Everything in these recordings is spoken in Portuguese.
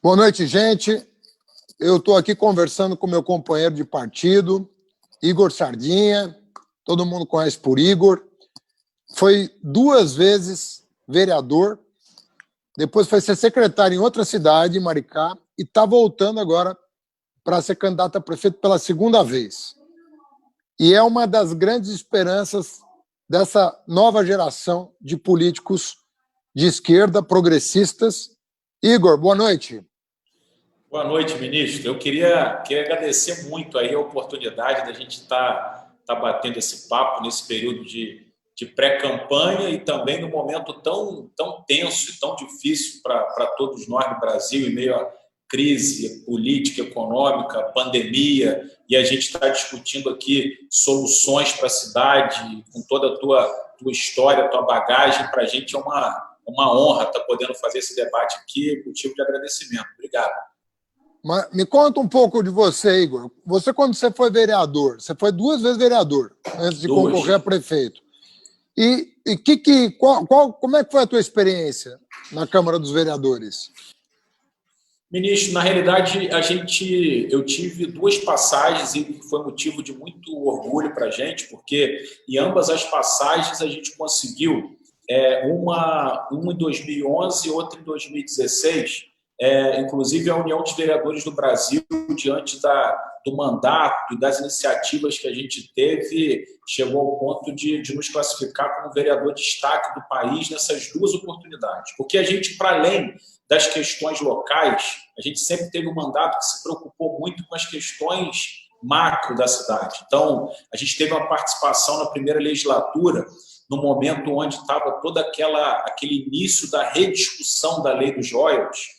Boa noite, gente. Eu estou aqui conversando com meu companheiro de partido, Igor Sardinha. Todo mundo conhece por Igor. Foi 2 vezes vereador, depois foi ser secretário em outra cidade, em Maricá, e está voltando agora para ser candidato a prefeito pela 2ª vez. E é uma das grandes esperanças dessa nova geração de políticos de esquerda, progressistas. Igor, boa noite. Boa noite, ministro. Eu queria agradecer muito aí a oportunidade da gente estar batendo esse papo nesse período de pré-campanha e também num momento tão tenso e tão difícil para todos nós no Brasil, em meio à crise política, econômica, pandemia, e a gente está discutindo aqui soluções para a cidade, com toda a tua história, a tua bagagem. Para a gente é uma honra estar podendo fazer esse debate aqui, motivo de agradecimento. Obrigado. Mas me conta um pouco de você, Igor. Você, quando você foi vereador, você foi 2 vezes vereador, antes de concorrer a prefeito. Como é que foi a tua experiência na Câmara dos Vereadores? Ministro, na realidade, eu tive 2 passagens e foi motivo de muito orgulho para a gente, porque em ambas as passagens a gente conseguiu, uma em 2011 e outra em 2016, inclusive a União dos Vereadores do Brasil, diante do mandato e das iniciativas que a gente teve, chegou ao ponto de nos classificar como vereador de destaque do país nessas 2 oportunidades. Porque a gente, para além das questões locais, a gente sempre teve um mandato que se preocupou muito com as questões macro da cidade. Então, a gente teve uma participação na primeira legislatura, no momento onde estava todo aquele início da rediscussão da lei dos royalties.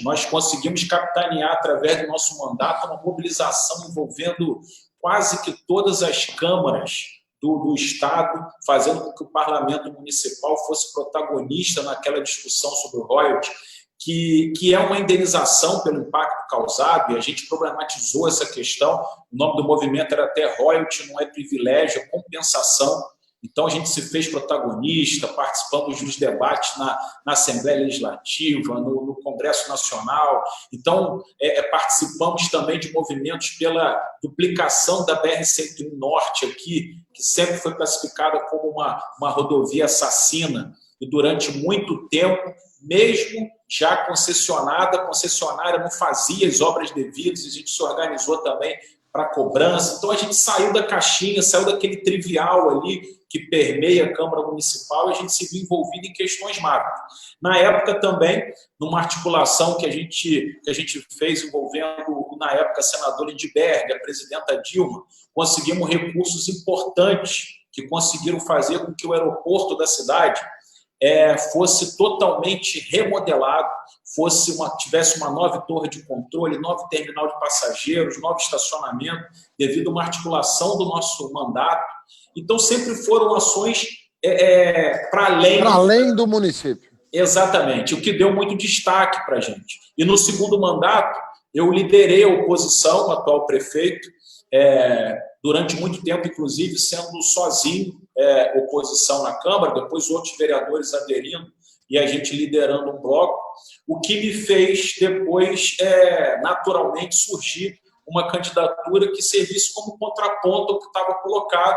Nós conseguimos capitanear, através do nosso mandato, uma mobilização envolvendo quase que todas as câmaras do Estado, fazendo com que o Parlamento Municipal fosse protagonista naquela discussão sobre o royalties, que é uma indenização pelo impacto causado, e a gente problematizou essa questão. O nome do movimento era até royalties, não é privilégio, é compensação. Então, a gente se fez protagonista, participamos dos debates na Assembleia Legislativa, no Congresso Nacional. Então, participamos também de movimentos pela duplicação da BR-101 Norte aqui, que sempre foi classificada como uma rodovia assassina. E durante muito tempo, mesmo já concessionada, a concessionária não fazia as obras devidas, a gente se organizou também para cobrança. Então, a gente saiu da caixinha, saiu daquele trivial ali que permeia a Câmara Municipal, e a gente se viu envolvido em questões macro. Na época também, numa articulação que a gente fez envolvendo, na época, a senadora Lindbergh, a presidenta Dilma, conseguimos recursos importantes que conseguiram fazer com que o aeroporto da cidade fosse totalmente remodelado, tivesse uma nova torre de controle, novo terminal de passageiros, novo estacionamento, devido a uma articulação do nosso mandato. Então, sempre foram ações para além do município. Exatamente, o que deu muito destaque para a gente. E no 2º mandato, eu liderei a oposição, o atual prefeito, durante muito tempo, inclusive, sendo sozinho oposição na Câmara, depois outros vereadores aderindo e a gente liderando um bloco, o que me fez depois, naturalmente, surgir uma candidatura que servisse como contraponto ao que estava colocado.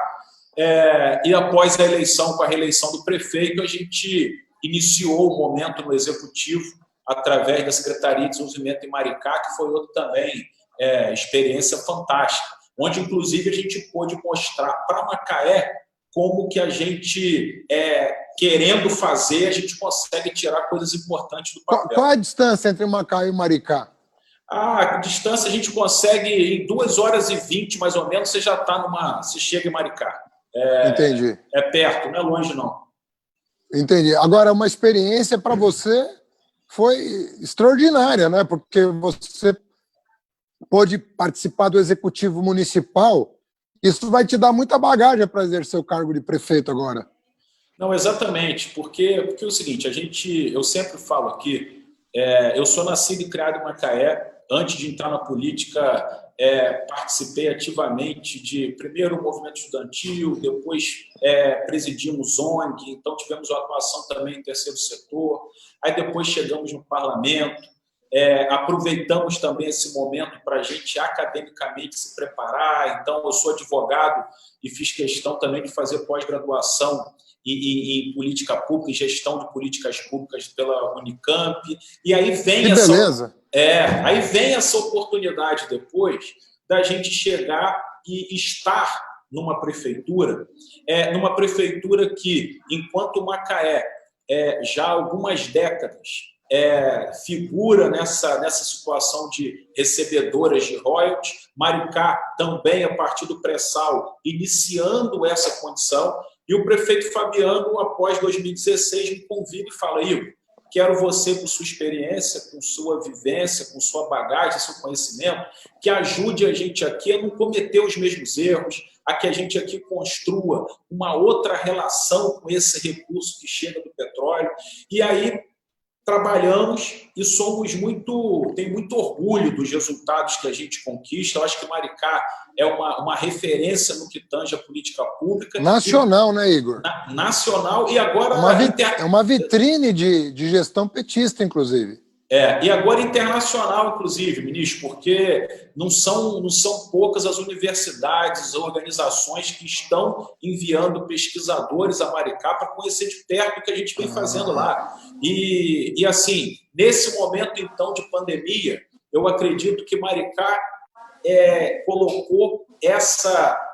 E após a eleição, com a reeleição do prefeito, a gente iniciou o momento no Executivo através da Secretaria de Desenvolvimento em Maricá, que foi outra também experiência fantástica, onde, inclusive, a gente pôde mostrar para Macaé como que a gente, querendo fazer, a gente consegue tirar coisas importantes do papel. Qual a distância entre Macaé e Maricá? A distância a gente consegue, em 2 horas e 20, mais ou menos, você já está você chega em Maricá. Entendi. É perto, não é longe, não. Entendi. Agora, uma experiência para você foi extraordinária, né? Porque você pôde participar do Executivo Municipal. Isso vai te dar muita bagagem para exercer o cargo de prefeito agora. Não, exatamente, porque é o seguinte, eu sempre falo aqui, eu sou nascido e criado em Macaé. Antes de entrar na política, participei ativamente primeiro o movimento estudantil, depois presidimos ONG, então tivemos uma atuação também em terceiro setor, aí depois chegamos no parlamento, aproveitamos também esse momento para a gente academicamente se preparar. Então, eu sou advogado e fiz questão também de fazer pós-graduação em política pública, em gestão de políticas públicas pela Unicamp. E aí vem aí vem essa oportunidade depois da gente chegar e estar numa prefeitura que, enquanto Macaé já há algumas décadas figura nessa situação de recebedoras de royalties, Maricá também, a partir do pré-sal, iniciando essa condição, e o prefeito Fabiano, após 2016, me convida e fala: Igor, quero você, com sua experiência, com sua vivência, com sua bagagem, seu conhecimento, que ajude a gente aqui a não cometer os mesmos erros, a que a gente aqui construa uma outra relação com esse recurso que chega do petróleo. E aí trabalhamos e tem muito orgulho dos resultados que a gente conquista. Eu acho que Maricá é uma referência no que tange a política pública. Nacional, né, Igor? Nacional, e agora... É uma vitrine de gestão petista, inclusive. E agora internacional, inclusive, ministro, porque não são poucas as universidades, organizações que estão enviando pesquisadores a Maricá para conhecer de perto o que a gente vem fazendo lá. E assim, nesse momento, então, de pandemia, eu acredito que Maricá colocou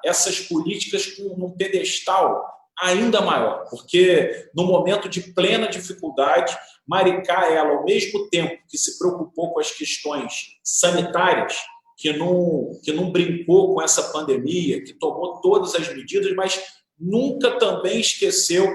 essas políticas num pedestal ainda maior, porque no momento de plena dificuldade, Maricá, ela, ao mesmo tempo que se preocupou com as questões sanitárias, que não brincou com essa pandemia, que tomou todas as medidas, mas nunca também esqueceu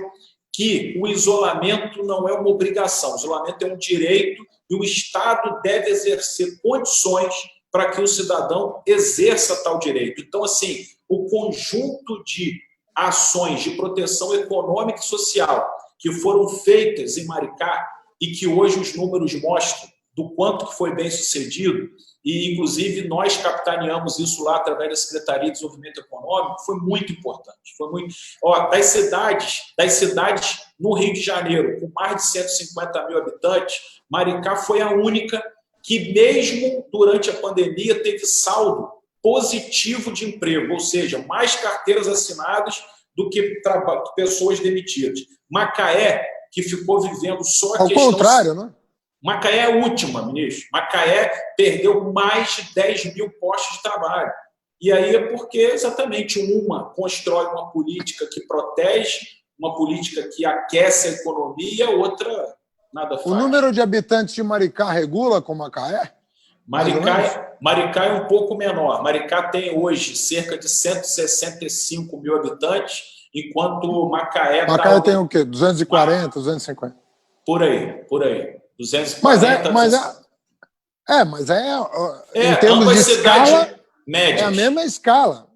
que o isolamento não é uma obrigação, o isolamento é um direito e o Estado deve exercer condições para que o cidadão exerça tal direito. Então, assim, o conjunto de ações de proteção econômica e social que foram feitas em Maricá e que hoje os números mostram do quanto que foi bem sucedido, e inclusive nós capitaneamos isso lá através da Secretaria de Desenvolvimento Econômico, foi muito importante. Das cidades no Rio de Janeiro, com mais de 150 mil habitantes, Maricá foi a única que, mesmo durante a pandemia, teve saldo positivo de emprego, ou seja, mais carteiras assinadas do que pessoas demitidas. Macaé, que ficou vivendo só a questão... Ao contrário, né? Macaé é a última, ministro. Macaé perdeu mais de 10 mil postos de trabalho. E aí é porque, exatamente, uma constrói uma política que protege, uma política que aquece a economia, e a outra nada faz. O número de habitantes de Maricá regula com Macaé? Maricá é um pouco menor. Maricá tem hoje cerca de 165 mil habitantes, enquanto Macaé tem o quê? 240, 250? Por aí. 240. Mas em termos de escala, médias. É a mesma escala.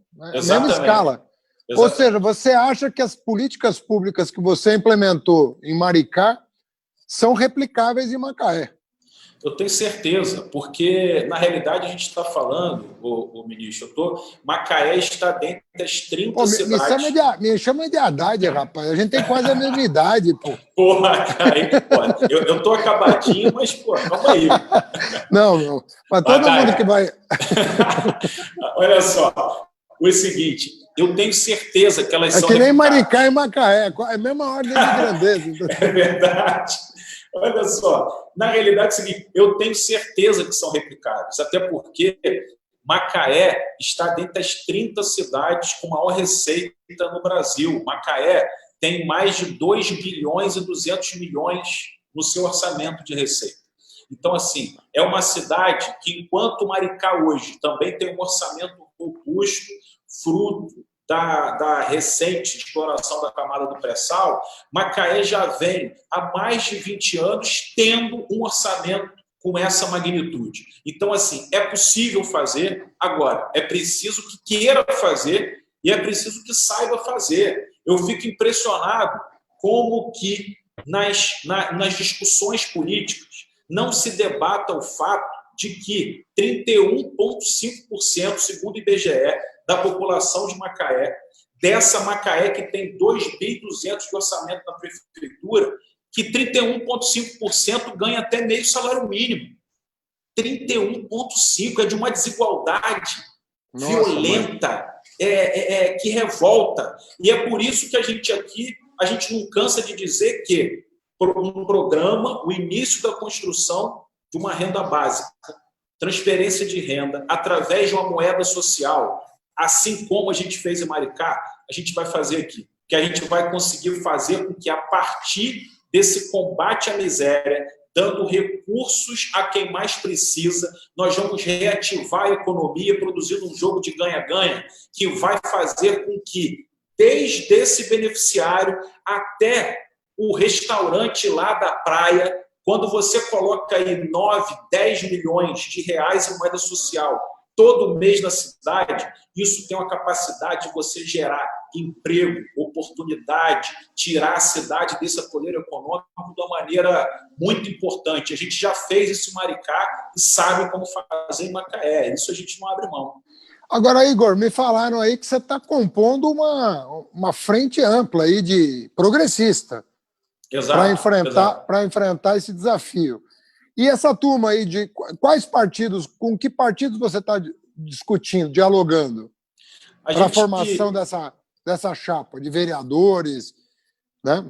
Ou seja, você acha que as políticas públicas que você implementou em Maricá são replicáveis em Macaé? Eu tenho certeza, porque, na realidade, a gente está falando, o ministro, Macaé está dentro das 30 cidades... Me chama de Haddad, rapaz. A gente tem quase a mesma idade, pô. Porra, cara, eu estou acabadinho, mas, pô, calma aí. Não. Mas todo mundo que vai... Olha só, o seguinte, eu tenho certeza que elas são... É que nem Maricá e Macaé, é a mesma ordem de grandeza. É verdade. Olha só, na realidade é o seguinte, eu tenho certeza que são replicáveis, até porque Macaé está dentro das 30 cidades com maior receita no Brasil. Macaé tem mais de 2 bilhões e 200 milhões no seu orçamento de receita. Então, assim, é uma cidade que, enquanto Maricá hoje também tem um orçamento robusto, fruto da recente exploração da camada do pré-sal, Macaé já vem há mais de 20 anos tendo um orçamento com essa magnitude. Então, assim, é possível fazer. Agora, é preciso que queira fazer e é preciso que saiba fazer. Eu fico impressionado como que nas discussões políticas não se debata o fato de que 31,5%, segundo o IBGE, da população de Macaé, dessa Macaé que tem 2,2 bilhões de orçamento na prefeitura, que 31,5% ganha até meio salário mínimo. 31,5%. É de uma desigualdade violenta, Mas... que revolta. E é por isso que a gente aqui, a gente não cansa de dizer que um programa, o início da construção de uma renda básica, transferência de renda através de uma moeda social, assim como a gente fez em Maricá, a gente vai fazer aqui. Que a gente vai conseguir fazer com que, a partir desse combate à miséria, dando recursos a quem mais precisa, nós vamos reativar a economia, produzindo um jogo de ganha-ganha, que vai fazer com que, desde esse beneficiário até o restaurante lá da praia, quando você coloca aí 9, 10 milhões de reais em moeda social todo mês na cidade, isso tem uma capacidade de você gerar emprego, oportunidade, tirar a cidade desse atoleiro econômico de uma maneira muito importante. A gente já fez isso em Maricá e sabe como fazer em Macaé. Isso a gente não abre mão. Agora, Igor, me falaram aí que você está compondo uma frente ampla aí de progressista para enfrentar esse desafio. E essa turma aí, de quais partidos, com que partidos você está discutindo, dialogando para a formação dessa chapa de vereadores, né?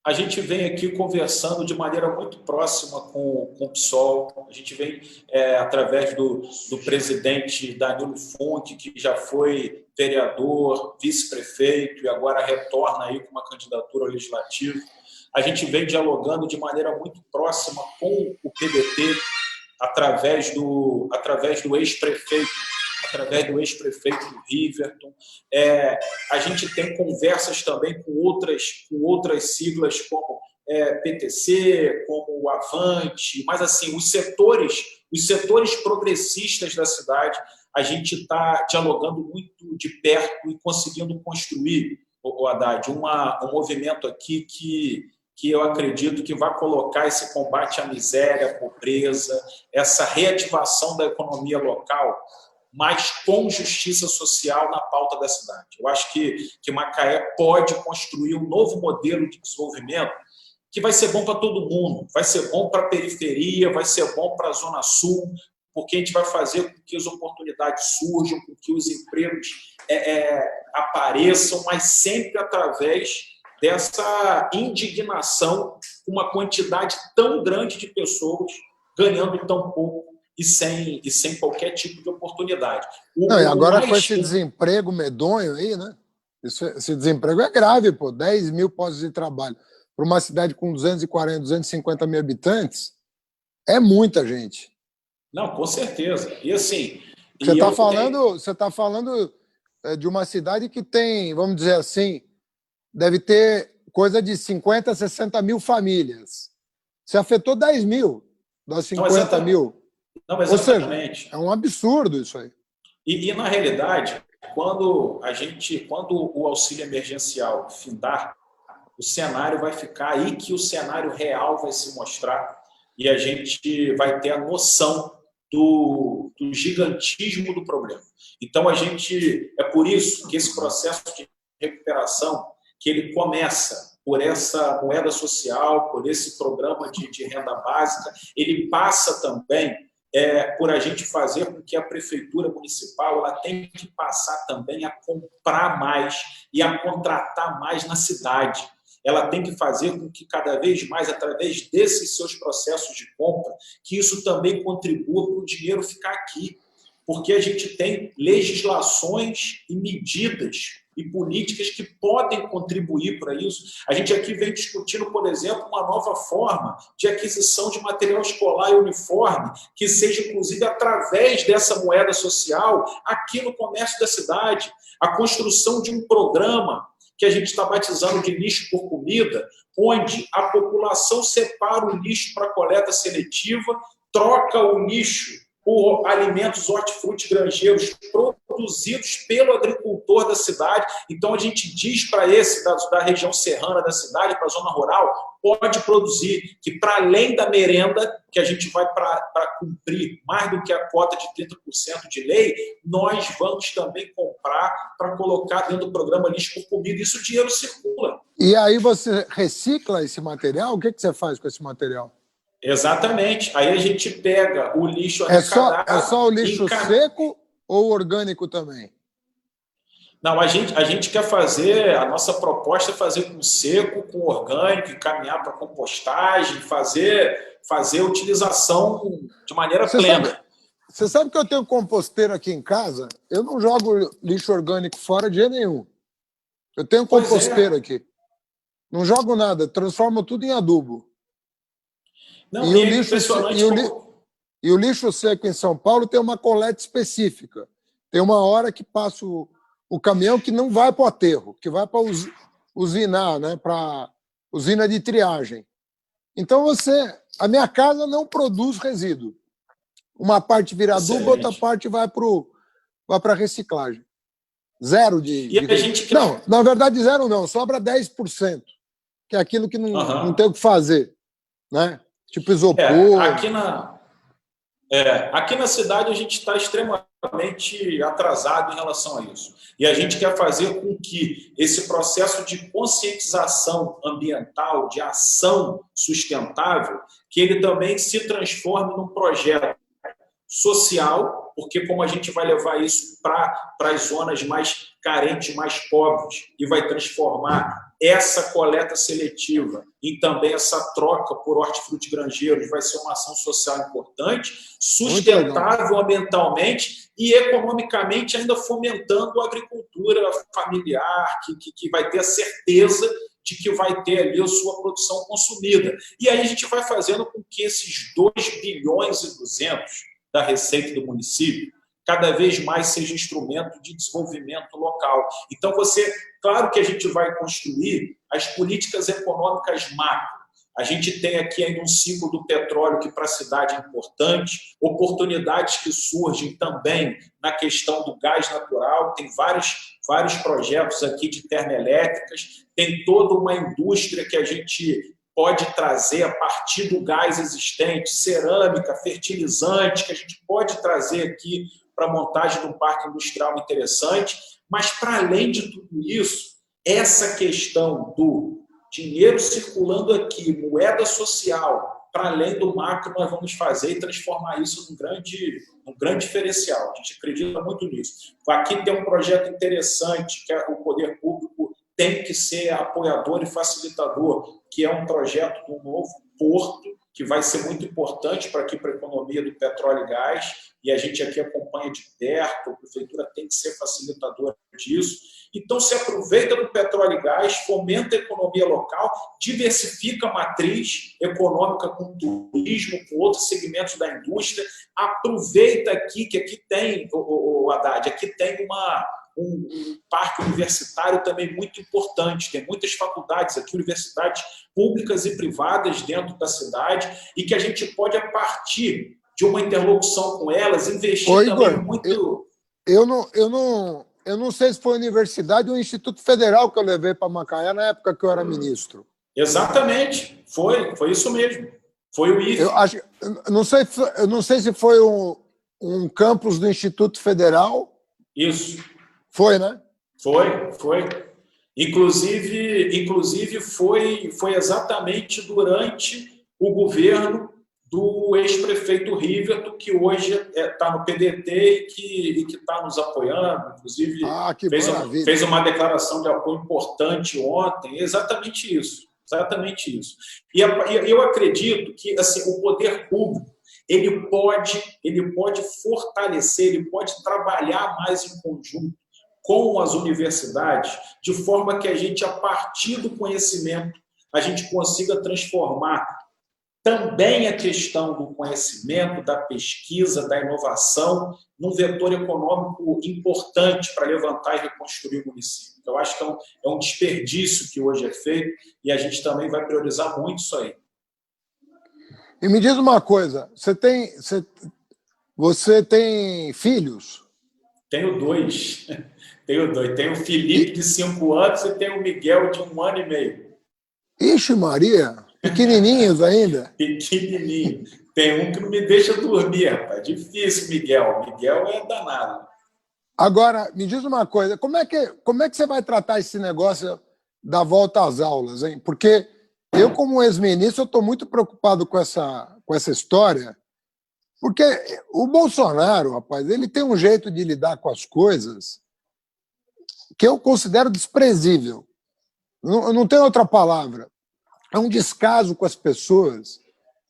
A gente vem aqui conversando de maneira muito próxima com o PSOL. A gente vem através do presidente Danilo Fonte, que já foi vereador, vice-prefeito e agora retorna aí com uma candidatura legislativa. A gente vem dialogando de maneira muito próxima com o PDT através do ex-prefeito do Riverton. A gente tem conversas também com outras siglas como PTC, como o Avante, mas assim, os setores progressistas da cidade, a gente está dialogando muito de perto e conseguindo construir, Haddad, um movimento aqui que eu acredito que vai colocar esse combate à miséria, à pobreza, essa reativação da economia local, mas com justiça social na pauta da cidade. Eu acho que Macaé pode construir um novo modelo de desenvolvimento que vai ser bom para todo mundo, vai ser bom para a periferia, vai ser bom para a Zona Sul, porque a gente vai fazer com que as oportunidades surjam, com que os empregos apareçam, mas sempre através dessa indignação com uma quantidade tão grande de pessoas ganhando tão pouco e sem qualquer tipo de oportunidade. Não, e agora com esse desemprego medonho aí, né? Esse desemprego é grave, pô. 10 mil postos de trabalho para uma cidade com 240, 250 mil habitantes é muita gente. Não, com certeza. E assim... Você está falando de uma cidade que tem, vamos dizer assim, deve ter coisa de 50, 60 mil famílias. Você afetou 10 mil das 50 mil. Não, exatamente. Ou seja, é um absurdo isso aí. E na realidade, quando o auxílio emergencial findar, o cenário vai ficar aí, que o cenário real vai se mostrar e a gente vai ter a noção do gigantismo do problema. Então, é por isso que esse processo de recuperação, que ele começa por essa moeda social, por esse programa de renda básica, ele passa também por a gente fazer com que a prefeitura municipal ela tem que passar também a comprar mais e a contratar mais na cidade. Ela tem que fazer com que cada vez mais, através desses seus processos de compra, que isso também contribua para o dinheiro ficar aqui. Porque a gente tem legislações e medidas e políticas que podem contribuir para isso. A gente aqui vem discutindo, por exemplo, uma nova forma de aquisição de material escolar e uniforme, que seja, inclusive, através dessa moeda social aqui no comércio da cidade. A construção de um programa que a gente está batizando de lixo por comida, onde a população separa o lixo para coleta seletiva, troca o lixo por alimentos hortifruti granjeiros produzidos pelo agricultor da cidade. Então, a gente diz para esse da região serrana da cidade, para a zona rural, pode produzir, que para além da merenda, que a gente vai para cumprir mais do que a cota de 30% de lei, nós vamos também comprar para colocar dentro do programa lixo por comida. Isso o dinheiro circula. E aí você recicla esse material? O que você faz com esse material? Exatamente. Aí a gente pega o lixo arrecadado... É só o lixo seco ou orgânico também? Não, a gente quer fazer, a nossa proposta é fazer com seco, com orgânico, encaminhar para compostagem, fazer a utilização de maneira plena. Você sabe que eu tenho composteiro aqui em casa? Eu não jogo lixo orgânico fora de jeito nenhum. Eu tenho composteiro aqui. Não jogo nada, transformo tudo em adubo. Não, e o lixo, e o lixo seco em São Paulo tem uma coleta específica. Tem uma hora que passa o caminhão que não vai para o aterro, que vai para usinar, né? Para usina de triagem. Então, a minha casa não produz resíduo. Uma parte vira adubo, outra parte vai para reciclagem. Zero de... A gente Não, na verdade, zero não. Sobra 10%, que é aquilo que não tem o que fazer. Né? Tipo isopor. Aqui na cidade a gente está extremamente atrasado em relação a isso. E a gente quer fazer com que esse processo de conscientização ambiental, de ação sustentável, que ele também se transforme num projeto social, porque como a gente vai levar isso para as zonas mais carentes, mais pobres, e vai transformar essa coleta seletiva e também essa troca por hortifrutigranjeiros vai ser uma ação social importante, sustentável ambientalmente e economicamente ainda fomentando a agricultura familiar, que vai ter a certeza de que vai ter ali a sua produção consumida. E aí a gente vai fazendo com que esses 2,2 bilhões da receita do município cada vez mais seja instrumento de desenvolvimento local. Então, claro que a gente vai construir as políticas econômicas macro. A gente tem aqui ainda um ciclo do petróleo que para a cidade é importante, oportunidades que surgem também na questão do gás natural, tem vários projetos aqui de termoelétricas, tem toda uma indústria que a gente pode trazer a partir do gás existente, cerâmica, fertilizante, que a gente pode trazer aqui para a montagem de um parque industrial interessante, mas para além de tudo isso, essa questão do dinheiro circulando aqui, moeda social, para além do macro, nós vamos fazer e transformar isso num grande diferencial. A gente acredita muito nisso. Aqui tem um projeto interessante, que é o poder público tem que ser apoiador e facilitador, que é um projeto do novo porto, que vai ser muito importante para aqui, para a economia do petróleo e gás, e a gente aqui acompanha de perto, a prefeitura tem que ser facilitadora disso. Então, se aproveita do petróleo e gás, fomenta a economia local, diversifica a matriz econômica com turismo, com outros segmentos da indústria, aproveita aqui, que aqui tem, Haddad, aqui tem um parque universitário também muito importante, tem muitas faculdades aqui, universidades públicas e privadas dentro da cidade, e que a gente pode, a partir de uma interlocução com elas, investir também Igor, muito... Eu não sei se foi a universidade ou o Instituto Federal que eu levei para Macaé na época que eu era ministro. Exatamente, foi isso mesmo. Foi o IFE. Eu não sei se foi um campus do Instituto Federal. Isso. Foi, né? Foi. Inclusive foi exatamente durante o governo do ex-prefeito Riverton, que hoje está no PDT e que está nos apoiando. Inclusive, fez uma declaração de apoio importante ontem. Exatamente isso. E eu acredito que assim, o poder público ele pode fortalecer, ele pode trabalhar mais em conjunto com as universidades, de forma que a gente, a partir do conhecimento, a gente consiga transformar também a questão do conhecimento, da pesquisa, da inovação, num vetor econômico importante para levantar e reconstruir o município. Eu acho que é um desperdício que hoje é feito e a gente também vai priorizar muito isso aí. E me diz uma coisa, você tem filhos? Tenho dois. Tenho o Felipe, de 5 anos, e tenho o Miguel, de 1 ano e meio. Ixi, Maria! Pequenininhos ainda? Pequenininho. Tem um que não me deixa dormir, rapaz. Difícil, Miguel. Miguel é danado. Agora, me diz uma coisa, como é que você vai tratar esse negócio da volta às aulas, hein? Porque eu, como ex-ministro, estou muito preocupado com essa com essa história, porque o Bolsonaro, rapaz, ele tem um jeito de lidar com as coisas que eu considero desprezível. Não tem outra palavra. É um descaso com as pessoas,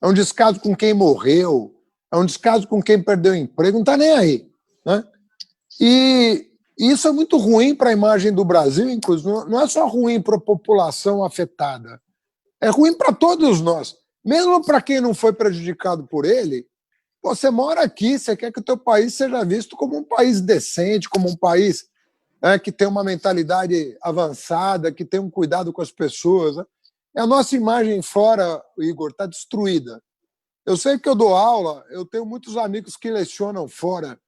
é um descaso com quem morreu, é um descaso com quem perdeu o emprego, não está nem aí, né? E isso é muito ruim para a imagem do Brasil, inclusive. Não é só ruim para a população afetada, é ruim para todos nós. Mesmo para quem não foi prejudicado por ele, você mora aqui, você quer que o teu país seja visto como um país decente, como um país que tem uma mentalidade avançada, que tem um cuidado com as pessoas, né? A nossa imagem fora, Igor, está destruída. Eu sei que eu dou aula, eu tenho muitos amigos que lecionam fora,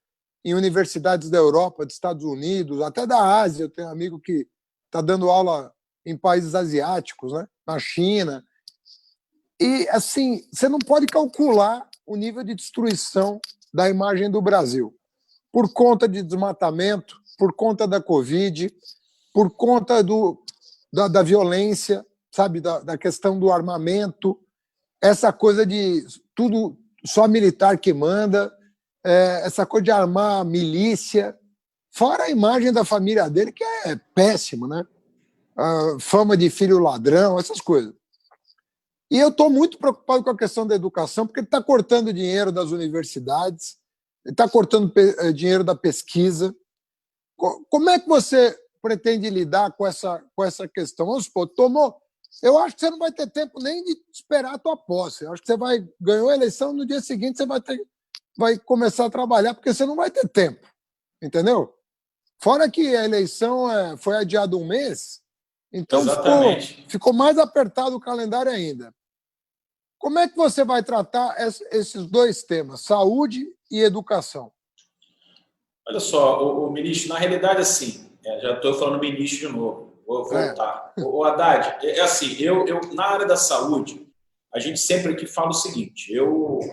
em universidades da Europa, dos Estados Unidos, até da Ásia. Eu tenho um amigo que está dando aula em países asiáticos, né? Na China. E, assim, você não pode calcular o nível de destruição da imagem do Brasil. Por conta de desmatamento, por conta da Covid, por conta da violência, sabe, da questão do armamento, essa coisa de tudo só militar que manda, essa coisa de armar milícia, fora a imagem da família dele, que é péssimo, né? A fama de filho ladrão, essas coisas. E eu estou muito preocupado com a questão da educação, porque ele está cortando dinheiro das universidades, ele está cortando dinheiro da pesquisa. Como é que você pretende lidar com essa questão? Vamos supor, eu acho que você não vai ter tempo nem de esperar a tua posse. Eu acho que você ganhou a eleição, no dia seguinte você vai começar a trabalhar, porque você não vai ter tempo, entendeu? Fora que a eleição foi adiada um mês, então ficou mais apertado o calendário ainda. Como é que você vai tratar esses dois temas, saúde e educação? Olha só, o ministro, na realidade, assim, já estou falando ministro de novo, vou voltar. O Haddad, assim, eu na área da saúde, a gente sempre aqui fala o seguinte,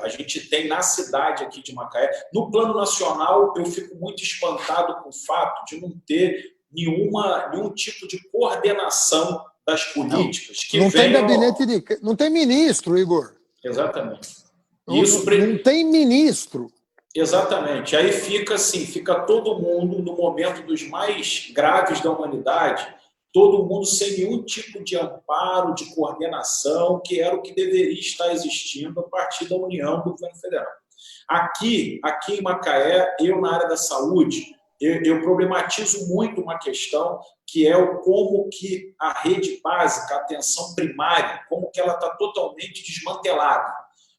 a gente tem na cidade aqui de Macaé, no plano nacional, eu fico muito espantado com o fato de não ter nenhum tipo de coordenação das políticas que não tem gabinete não tem ministro, Igor. Exatamente. Não tem ministro. Exatamente. Aí fica todo mundo, no momento dos mais graves da humanidade, todo mundo sem nenhum tipo de amparo, de coordenação, que era o que deveria estar existindo a partir da união do governo federal. Aqui em Macaé, eu na área da saúde, eu problematizo muito uma questão que é como que a rede básica, a atenção primária, como que ela está totalmente desmantelada,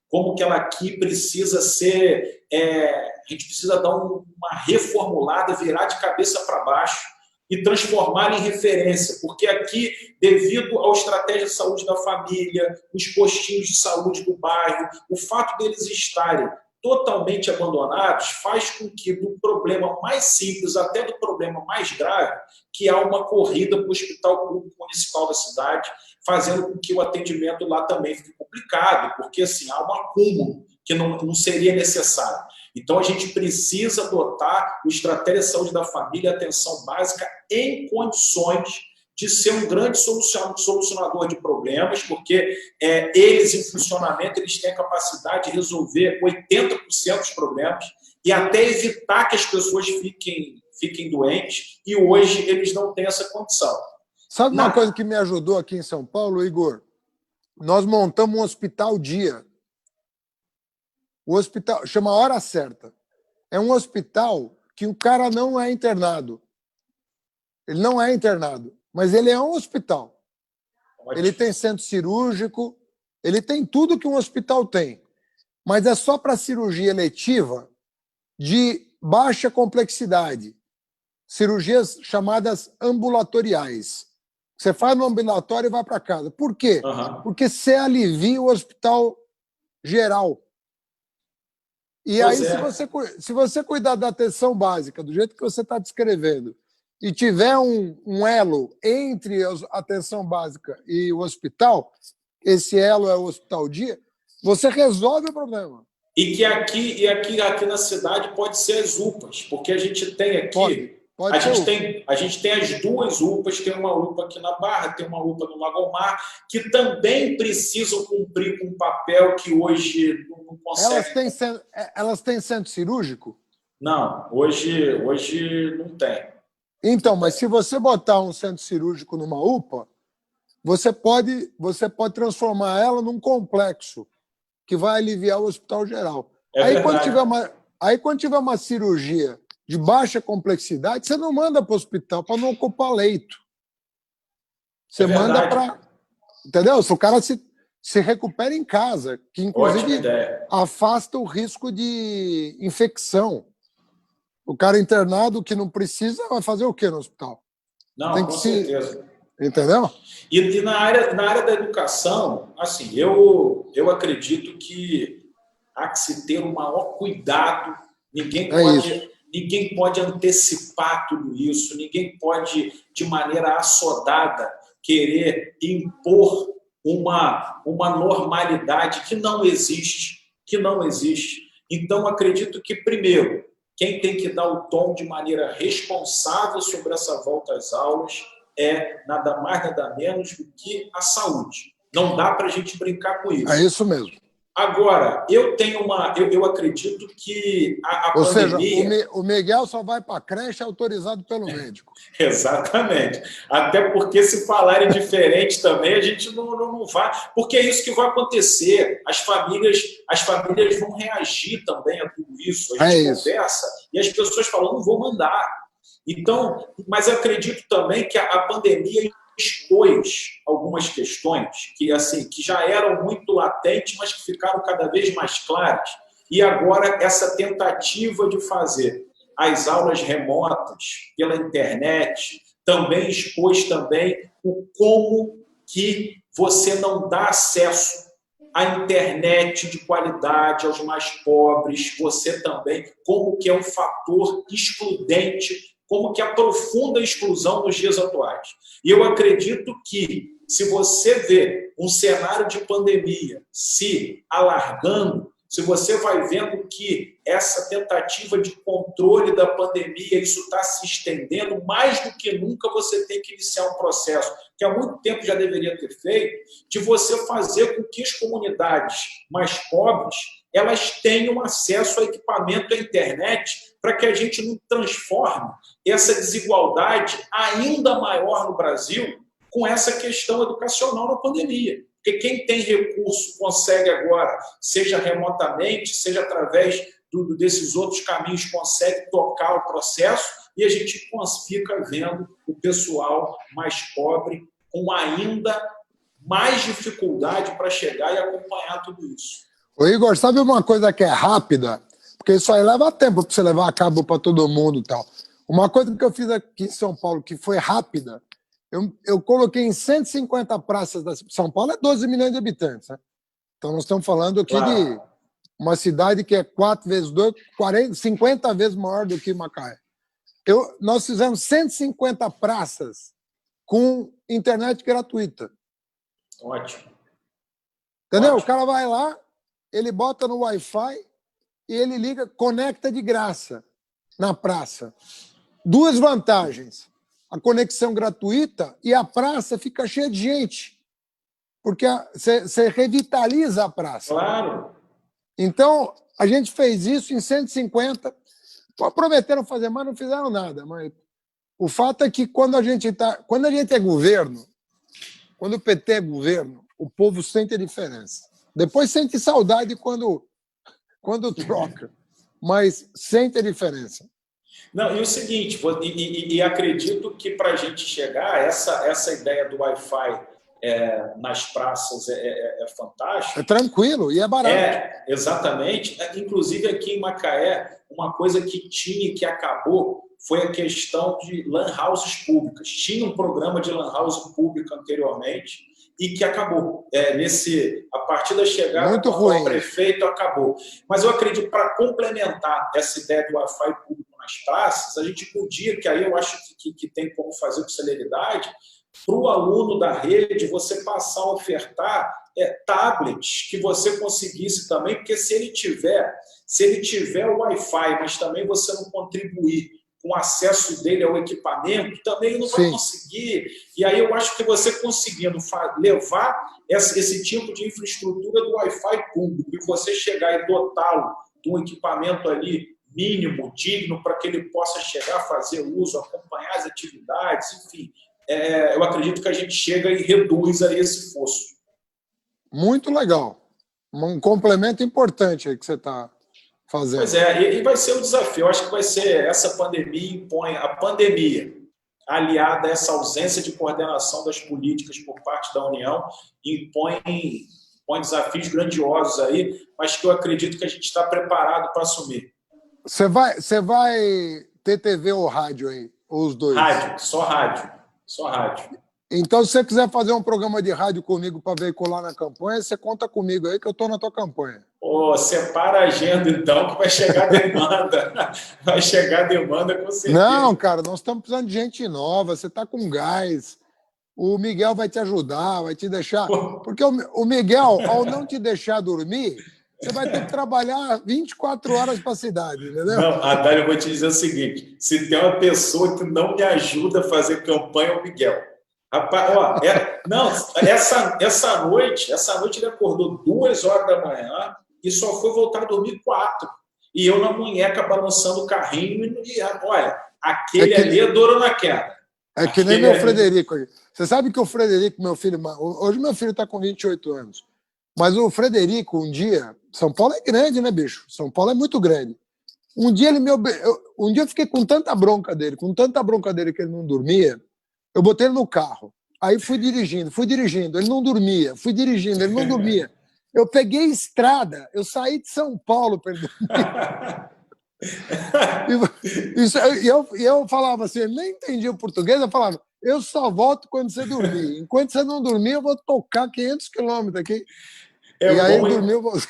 como que ela aqui precisa ser... a gente precisa dar uma reformulada, virar de cabeça para baixo e transformar em referência, porque aqui, devido à estratégia de saúde da família, os postinhos de saúde do bairro, o fato deles estarem totalmente abandonados faz com que do problema mais simples até do problema mais grave, que há uma corrida para o hospital público municipal da cidade, fazendo com que o atendimento lá também fique complicado, porque assim, há um acúmulo que não seria necessário. Então, a gente precisa adotar o Estratégia de Saúde da Família, atenção básica, em condições de ser um grande solucionador de problemas, porque eles, em funcionamento, eles têm a capacidade de resolver 80% dos problemas e até evitar que as pessoas fiquem doentes, e hoje eles não têm essa condição. Sabe uma coisa que me ajudou aqui em São Paulo, Igor? Nós montamos um hospital dia. O hospital chama Hora Certa. É um hospital que o cara não é internado. Ele não é internado, mas ele é um hospital. Ele tem centro cirúrgico, ele tem tudo que um hospital tem, mas é só para cirurgia eletiva de baixa complexidade, cirurgias chamadas ambulatoriais. Você faz no ambulatório e vai para casa. Por quê? Porque você alivia o hospital geral. E aí, se você cuidar da atenção básica, do jeito que você está descrevendo, e tiver um elo entre a atenção básica e o hospital, esse elo é o hospital dia, você resolve o problema. E que aqui na cidade pode ser as UPAs, porque a gente tem aqui Pode ser A gente tem as duas UPAs, tem uma UPA aqui na Barra, tem uma UPA no Lagomar, que também precisam cumprir com um papel que hoje não conseguem. Elas têm centro cirúrgico? Não, hoje não tem. Então, mas se você botar um centro cirúrgico numa UPA, você pode transformar ela num complexo que vai aliviar o hospital geral. Aí quando tiver uma cirurgia de baixa complexidade, você não manda para o hospital para não ocupar leito. Você manda para... Entendeu? Se o cara se recupera em casa, que inclusive afasta o risco de infecção. O cara internado que não precisa vai fazer o quê no hospital? Não, com certeza. Entendeu? E na área da educação, assim, eu acredito que há que se ter o maior cuidado. Ninguém pode antecipar tudo isso, ninguém pode, de maneira assodada, querer impor uma normalidade que não existe. Então, acredito que, primeiro, quem tem que dar o tom de maneira responsável sobre essa volta às aulas é nada mais, nada menos do que a saúde. Não dá para a gente brincar com isso. É isso mesmo. Agora, eu acredito que a pandemia... Seja, o Miguel só vai para a creche autorizado pelo médico. Exatamente. Até porque se falarem diferente também, a gente não vai... Porque é isso que vai acontecer. As famílias vão reagir também a tudo isso. A gente conversa e as pessoas falam, não vou mandar. Então, mas eu acredito também que a pandemia expôs algumas questões que já eram muito latentes, mas que ficaram cada vez mais claras. E agora essa tentativa de fazer as aulas remotas pela internet também expôs também o como que você não dá acesso à internet de qualidade aos mais pobres, você também, como que é um fator excludente, como que aprofunda a exclusão nos dias atuais. E eu acredito que, se você vê um cenário de pandemia se alargando, se você vai vendo que essa tentativa de controle da pandemia, isso está se estendendo, mais do que nunca você tem que iniciar um processo, que há muito tempo já deveria ter feito, de você fazer com que as comunidades mais pobres elas tenham acesso a equipamento à internet para que a gente não transforme essa desigualdade ainda maior no Brasil com essa questão educacional na pandemia. Porque quem tem recurso consegue agora, seja remotamente, seja através desses outros caminhos, consegue tocar o processo e a gente fica vendo o pessoal mais pobre com ainda mais dificuldade para chegar e acompanhar tudo isso. Ô Igor, sabe uma coisa que é rápida? Porque isso aí leva tempo para você levar a cabo para todo mundo e tal. Uma coisa que eu fiz aqui em São Paulo que foi rápida, eu coloquei em 150 praças da São Paulo, é 12 milhões de habitantes, né? Então nós estamos falando aqui de uma cidade que é 4 vezes 2, 50 vezes maior do que Macaé. Nós fizemos 150 praças com internet gratuita. Ótimo. Entendeu? Ótimo. O cara vai lá, ele bota no Wi-Fi e ele liga, conecta de graça na praça. Duas vantagens. A conexão gratuita e a praça fica cheia de gente. Porque você revitaliza a praça. Claro. Então, a gente fez isso em 150. Prometeram fazer, mas não fizeram nada. Mas o fato é que quando a gente é governo, quando o PT é governo, o povo sente a diferença. Depois sente saudade quando troca, mas sente a diferença. Não, e o seguinte, e acredito que para a gente chegar, essa ideia do Wi-Fi nas praças é fantástica. É tranquilo e é barato. Exatamente. Inclusive aqui em Macaé, uma coisa que tinha e que acabou foi a questão de lan houses públicas. Tinha um programa de lan house pública anteriormente e que acabou. A partir da chegada do prefeito, acabou. Mas eu acredito, para complementar essa ideia do Wi-Fi público nas praças, a gente podia, que aí eu acho que tem como fazer com celeridade, para o aluno da rede, você passar a ofertar tablets que você conseguisse também, porque se ele tiver o Wi-Fi, mas também você não contribuir com o acesso dele ao equipamento, também ele não vai Sim. conseguir. E aí eu acho que você conseguindo levar esse tipo de infraestrutura do Wi-Fi público e você chegar e dotá-lo de um equipamento ali mínimo, digno, para que ele possa chegar a fazer uso, acompanhar as atividades, enfim, eu acredito que a gente chega e reduz aí esse fosso. Muito legal. Um complemento importante aí que você está fazendo. Pois é, e vai ser um desafio. Eu acho que vai ser essa pandemia impõe a pandemia aliada a essa ausência de coordenação das políticas por parte da União impõe desafios grandiosos aí, mas que eu acredito que a gente está preparado para assumir. Você vai ter TV ou rádio aí? Ou os dois? Rádio, só rádio. Só rádio. Então, se você quiser fazer um programa de rádio comigo para veicular na campanha, você conta comigo aí que eu estou na tua campanha. Separa a agenda, então, que vai chegar demanda. Vai chegar demanda, com certeza. Não, cara, nós estamos precisando de gente nova. Você está com gás. O Miguel vai te ajudar, vai te deixar... Porque o Miguel, ao não te deixar dormir, você vai ter que trabalhar 24 horas para a cidade, entendeu? Não, Adalho, eu vou te dizer o seguinte, se tem uma pessoa que não me ajuda a fazer campanha, é o Miguel. Rapaz, ó, essa noite ele acordou 2 horas da manhã e só foi voltar a dormir 4. E eu na munheca balançando o carrinho e olha, aquele ali é duro na queda. É que nem meu Frederico. Você sabe que o Frederico, meu filho... Hoje meu filho está com 28 anos. Mas o Frederico, um dia... São Paulo é grande, né, bicho? São Paulo é muito grande. Um dia eu fiquei com tanta bronca dele que ele não dormia, eu botei ele no carro. Aí fui dirigindo, ele não dormia. Fui dirigindo, ele não dormia. Eu peguei estrada, eu saí de São Paulo para ele dormir. E eu falava assim, eu nem entendia o português, eu falava, eu só volto quando você dormir. Enquanto você não dormir, eu vou tocar 500 quilômetros aqui. E aí ele dormiu você.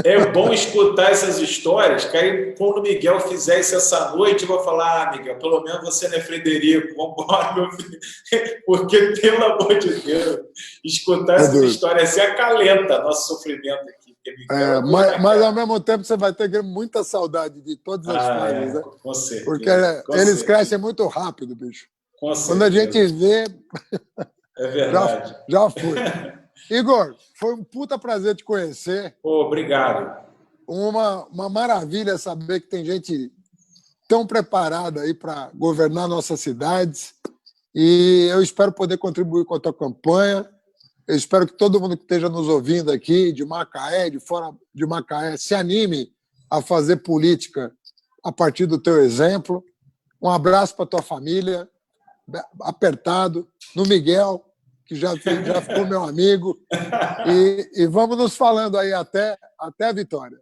É bom escutar essas histórias, que aí quando o Miguel fizer isso essa noite, eu vou falar, Miguel, pelo menos você não é Frederico, vamos embora, meu filho. Porque, pelo amor de Deus, escutar essas histórias se acalenta nosso sofrimento aqui. Miguel, mas ao mesmo tempo você vai ter muita saudade de todas as fases, né? Com certeza. Porque eles crescem muito rápido, bicho. Com certeza. Quando a gente vê... É verdade. Já foi. Igor, foi um puta prazer te conhecer. Obrigado. Uma maravilha saber que tem gente tão preparada aí para governar nossas cidades. E eu espero poder contribuir com a tua campanha. Eu espero que todo mundo que esteja nos ouvindo aqui, de Macaé, de fora de Macaé, se anime a fazer política a partir do teu exemplo. Um abraço para tua família, apertado, no Miguel, que já ficou meu amigo. E vamos nos falando aí até a vitória.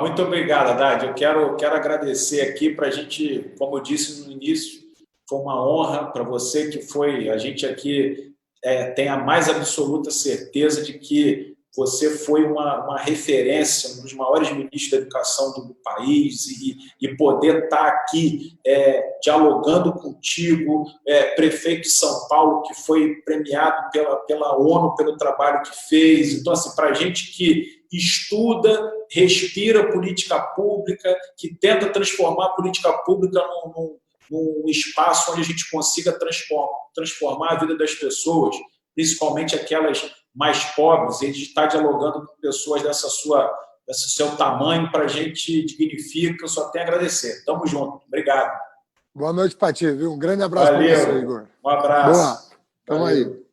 Muito obrigado, Haddad. Eu quero agradecer aqui para a gente, como eu disse no início, foi uma honra para você, a gente aqui tem a mais absoluta certeza de que você foi uma referência, um dos maiores ministros da educação do país e poder estar aqui dialogando contigo, prefeito de São Paulo, que foi premiado pela ONU pelo trabalho que fez. Então, assim, para a gente que estuda, respira política pública, que tenta transformar a política pública num espaço onde a gente consiga transformar a vida das pessoas, principalmente aquelas mais pobres, e a gente está dialogando com pessoas desse seu tamanho, para a gente dignifica, eu só tenho a agradecer. Tamo junto. Obrigado. Boa noite para ti, viu? Um grande abraço para você, Igor. Um abraço. Boa. Tamo aí.